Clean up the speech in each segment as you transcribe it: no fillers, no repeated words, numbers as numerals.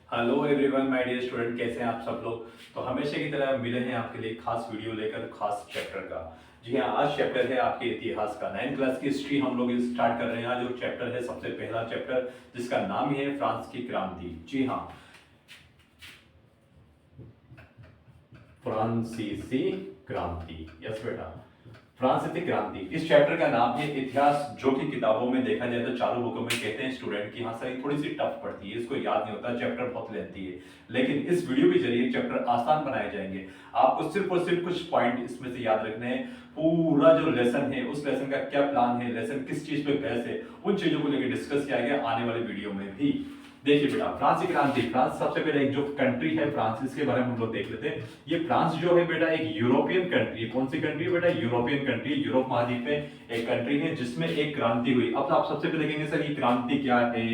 Hello everyone my dear student, कैसे हैं आप सब लोग। तो हमेशा की तरह मिले हैं आपके लिए खास वीडियो लेकर खास चैप्टर का। जी हाँ, आज चैप्टर है आपके इतिहास का। 9th क्लास की हिस्ट्री हम लोग स्टार्ट कर रहे हैं। आज जो चैप्टर है सबसे पहला चैप्टर, जिसका नाम ही है फ्रांस की क्रांति। जी हाँ, फ्रांसीसी क्रांति। यस बेटा, फ्रांसीसी क्रांति। इस चैप्टर का नाम है इतिहास, जो कि किताबों में देखा जाए तो चारों बुकों में कहते हैं स्टूडेंट की हाँ सर ये थोड़ी सी टफ पड़ती है, इसको याद नहीं होता, चैप्टर बहुत लेंथी है। लेकिन इस वीडियो के जरिए चैप्टर आसान बनाए जाएंगे। आपको सिर्फ और सिर्फ कुछ पॉइंट इसमें से याद रखने हैं। पूरा जो लेसन है उस लेसन का क्या प्लान है, लेसन किस चीज पे बेस है, उन चीजों को लेकर डिस्कस किया गया आने वाले वीडियो में भी। देखिए बेटा, फ्रांस की क्रांति। फ्रांस सबसे पहले एक जो कंट्री है फ्रांस, इसके बारे में हम लोग देख लेते हैं। ये फ्रांस जो है बेटा एक यूरोपियन कंट्री है। कौन सी कंट्री है बेटा? European country. यूरोप महाद्वीप में एक कंट्री है जिसमें एक क्रांति हुई। अब आप सबसे पहले देखेंगे सर ये क्रांति क्या है,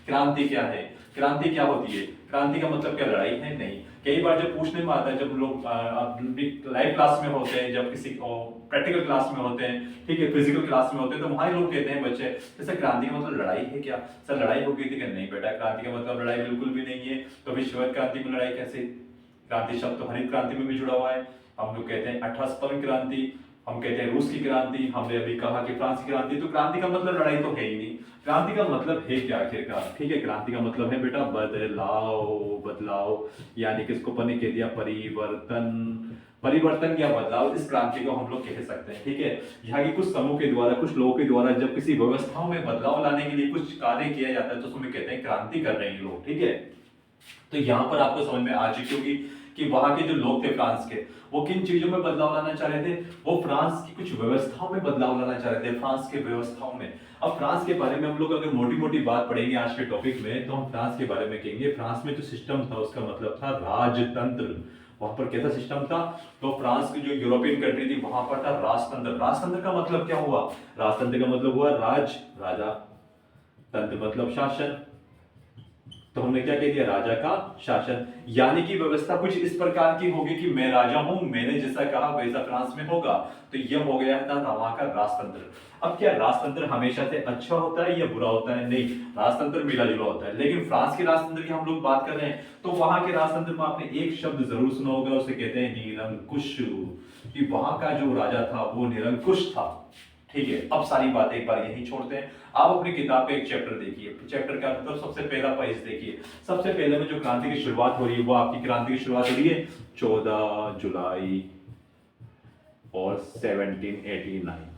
क्रांति क्या है, क्रांति क्या होती है। क्रांति का मतलब क्या लड़ाई है? नहीं। कई बार जब पूछने में आता है, जब लोग लाइव क्लास में होते हैं, जब किसी प्रैक्टिकल क्लास में होते हैं, ठीक है, फिजिकल क्लास में होते हैं, तो वहां लोग कहते हैं बच्चे जैसे क्रांति का मतलब लड़ाई है क्या सर? लड़ाई हो गई थी क्या? नहीं बेटा, क्रांति का मतलब लड़ाई बिल्कुल भी नहीं है। तो फिर श्वेत क्रांति में लड़ाई कैसे? क्रांति शब्द तो हरित क्रांति में भी जुड़ा हुआ है। हम लोग कहते हैं 18 क्रांति, हम कहते हैं रूस की क्रांति, हमने अभी कहा कि फ्रांस की क्रांति। तो क्रांति का मतलब लड़ाई तो है ही नहीं। क्रांति का मतलब है क्या आखिरकार? ठीक है, क्रांति का मतलब है बेटा बदलाव। बदलाव यानी कि इसको पने कह दिया परिवर्तन। परिवर्तन या बदलाव, इस क्रांति को हम लोग कह सकते हैं। ठीक है, यहाँ की कुछ समूह के द्वारा, कुछ लोगों के द्वारा जब किसी व्यवस्थाओं में बदलाव लाने के लिए कुछ कार्य किया जाता है तो उसमें कहते हैं क्रांति कर रहे हैं लोग। ठीक है, तो यहाँ पर आपको समझ में आ चुकी होगी कि वहां के जो लोग थे फ्रांस के, वो किन चीजों में बदलाव लाना चाह रहे थे। वो फ्रांस की कुछ व्यवस्थाओं में बदलाव लाना चाह रहे थे, फ्रांस के व्यवस्थाओं में। अब फ्रांस के बारे में हम लोग अगर मोटी मोटी बात पढ़ेंगे आज के टॉपिक में, तो हम फ्रांस के बारे में कहेंगे फ्रांस में जो सिस्टम था उसका मतलब था राजतंत्र। वहां पर कैसा सिस्टम था? तो फ्रांस की जो यूरोपियन कंट्री थी वहां पर था राजतंत्र। राजतंत्र का मतलब क्या हुआ? राजतंत्र का मतलब हुआ राज, राजा, तंत्र मतलब शासन। तो हमने क्या कह दिया? राजा का शासन। यानी कि व्यवस्था कुछ इस प्रकार की होगी कि मैं राजा हूं, मैंने जैसा कहा वैसा फ्रांस में होगा। तो यह हो गया था वहां का राजतंत्र। अब क्या राजतंत्र हमेशा से अच्छा होता है या बुरा होता है? नहीं, राजतंत्र मिला जुला होता है। लेकिन फ्रांस के राजतंत्र की हम लोग बात कर रहे हैं, तो वहां के राजतंत्र में आपने एक शब्द जरूर सुना होगा, उसे कहते हैं निरंकुश। कि वहां का जो राजा था वो निरंकुश था। ठीक है, अब सारी बातें एक बार यही छोड़ते हैं। आप अपनी किताब पे एक चैप्टर देखिए। चैप्टर का मतलब सबसे पहला पेज देखिए। सबसे पहले में जो क्रांति की शुरुआत हो रही है, वो आपकी क्रांति की शुरुआत हो रही है 14 जुलाई और 1789।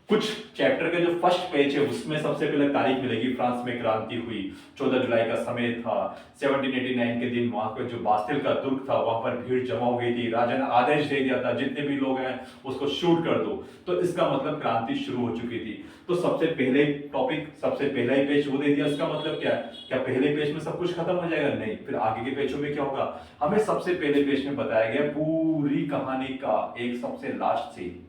कुछ चैप्टर का जो फर्स्ट पेज है उसमें सबसे पहले तारीख मिलेगी, फ्रांस में क्रांति हुई, 14 जुलाई का समय था। 1789 के दिन वहां पर जो बास्तिल का दुर्ग था वहां पर भीड़ जमा हो गई थी। राजा ने आदेश दे दिया था जितने भी लोग हैं उसको शूट कर दो। तो इसका मतलब क्रांति शुरू हो चुकी थी। तो सबसे पहले टॉपिक, सबसे पहला ही पेज वो दे दिया, उसका मतलब क्या है? क्या पहले पेज में सब कुछ खत्म हो जाएगा? नहीं, फिर आगे के पेजों में क्या होगा? हमें सबसे पहले पेज में बताया गया पूरी कहानी का एक सबसे लास्ट सीन।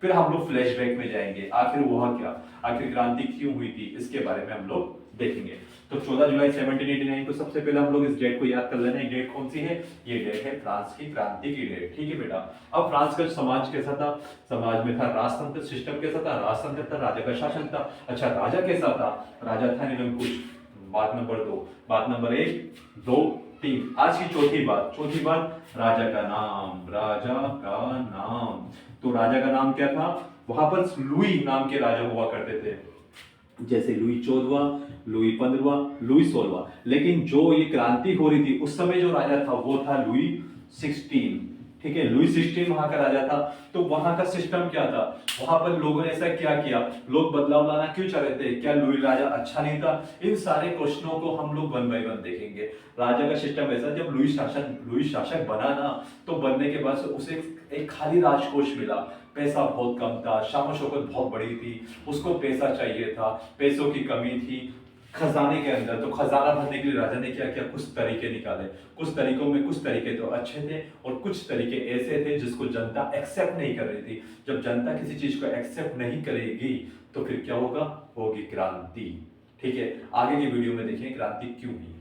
फिर हम लोग फ्लैशबैक में जाएंगे, आखिर हुआ क्या, आखिर क्रांति क्यों हुई थी, इसके बारे में हम लोग देखेंगे। तो 14 जुलाई 1789 को सबसे पहले हम लोग इस डेट को याद कर लेना है। डेट कौन सी है? ये डेट है फ्रांस की क्रांति की डेट। ठीक है बेटा। अब फ्रांस का समाज कैसा था? समाज में था राजतंत्र। सिस्टम कैसा था? राजतंत्र था, राजा का शासन था। अच्छा, राजा कैसा था? राजा था निरंकुश। बात नंबर 2। बात नंबर 1, 2, 3। आज की चौथी बात। चौथी बात, राजा का नाम। राजा का नाम। तो राजा का नाम क्या था? वहां पर लुई नाम के राजा हुआ करते थे, जैसे लुई 14वां, लुई 15वां, लुई 16वां। लेकिन जो ये क्रांति हो रही थी उस समय जो राजा था वो था लुई 16। ठीक है, लुई 16 वहां का राजा था। तो वहां का सिस्टम क्या था? वहां पर लोगों ने ऐसा क्या किया? लोग बदलाव लाना क्यों चाह रहे थे? क्या लुई राजा अच्छा नहीं था? इन सारे क्वेश्चनों को हम लोग वन बाय वन देखेंगे। राजा का सिस्टम ऐसा, जब लुई शासक बना ना, तो बनने के बाद उसे एक खाली राजकोष मिला। पैसा बहुत कम था, शान शौकत बहुत बड़ी थी, उसको पैसा चाहिए था, पैसों की कमी थी खजाने के अंदर। तो खजाना भरने के लिए राजा ने क्या किया? कुछ तरीके निकाले। कुछ तरीकों में कुछ तरीके तो अच्छे थे और कुछ तरीके ऐसे थे जिसको जनता एक्सेप्ट नहीं कर रही थी। जब जनता किसी चीज को एक्सेप्ट नहीं करेगी तो फिर क्या होगा? होगी क्रांति। ठीक है, आगे की वीडियो में देखें क्रांति क्यों हुई।